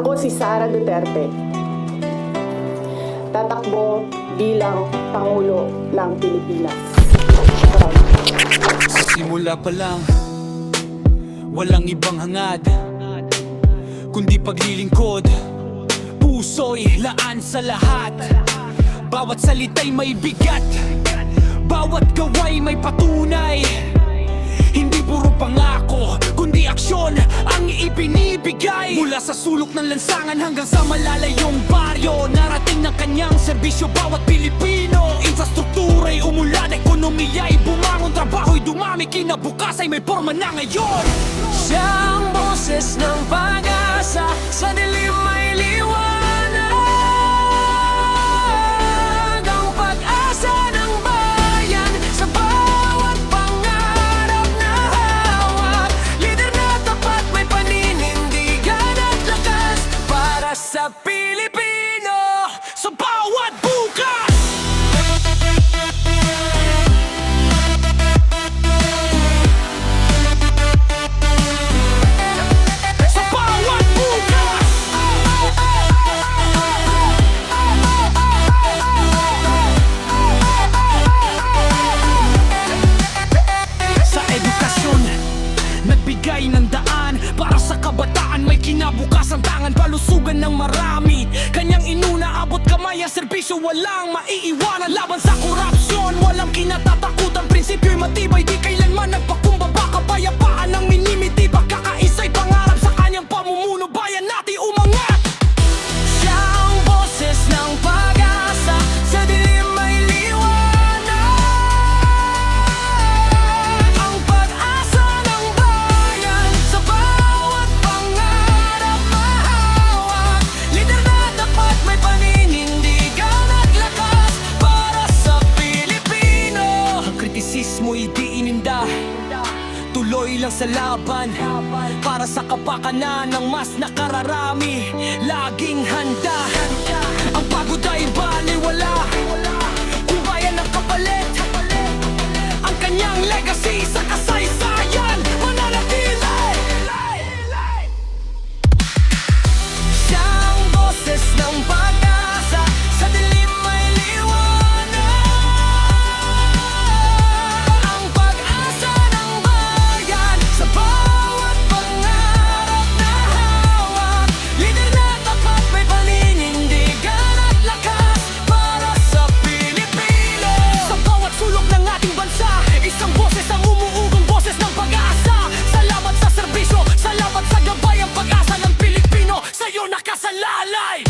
Ako si Sara Duterte. Tatakbo bilang Pangulo ng Pilipinas. Sa simula pa lang, walang ibang hangad kundi paglilingkod, puso'y laan sa lahat. Bawat salita'y may bigat, bawat gawa'y may patunay. Hindi puro pangako, kundi aksyon ang ibinibigay. Mula sa sulok ng lansangan hanggang sa malalayong baryo, narating ng kanyang serbisyo bawat Pilipino. Infrastruktura'y umunlad, ekonomiya'y bumangon, trabaho'y dumami, kinabukasan may porma na ngayon. Siya ang boses ng pag-asa, sa dilim may liwanag. Ang pag-asa ng bayan, sa bawat pangarap na hawak. Lider na tapat, may paninindigan at lakas para sa Pilipino, sa bawat bukas. Nagbigay ng daan para sa kabataan, may kinabukasan, tangan palusugan ng marami. Kanyang inuna, abot kamay ang serbisyo, walang maiiwanan. Laban sa korupsyon, walang kinatatakutan, prinsipyo'y matibay, di kailanman nagpakumbaba. Kapayapaan ang minimitiba, kakaisa'y pangarap, sa kanyang pamumuno bayan natin umangat. Siya ang boses ng pag-asa, sa dilim may liwanag. Ang pag-asa ng bayan, sa bawat pangarap mahawak. Lider na tapat, may paninindigan at lakas para sa Pilipino. Ang kritisismo'y di ininda, tuloy lang sa laban para sa kapakanan ng mas nakararami. Laging handa, ang pagod ay baliwala kung bayan ang kapalit. Ang kanyang legacy sa kasaysayan mananatili. Siya ang boses ng pag-asa, sa dilim may liwanag. Ang pag-asa ng bayan, sa bawat pangarap na hawak. Lider na tapat, may paninindigan at lakas para sa Pilipino. Sa bawat sulok ng ating bansa, isang boses ang umuugong boses ng pag-asa. Salamat sa serbisyo, salamat sa gabay, ang pag-asa ng Pilipino sa'yo nakasalalay.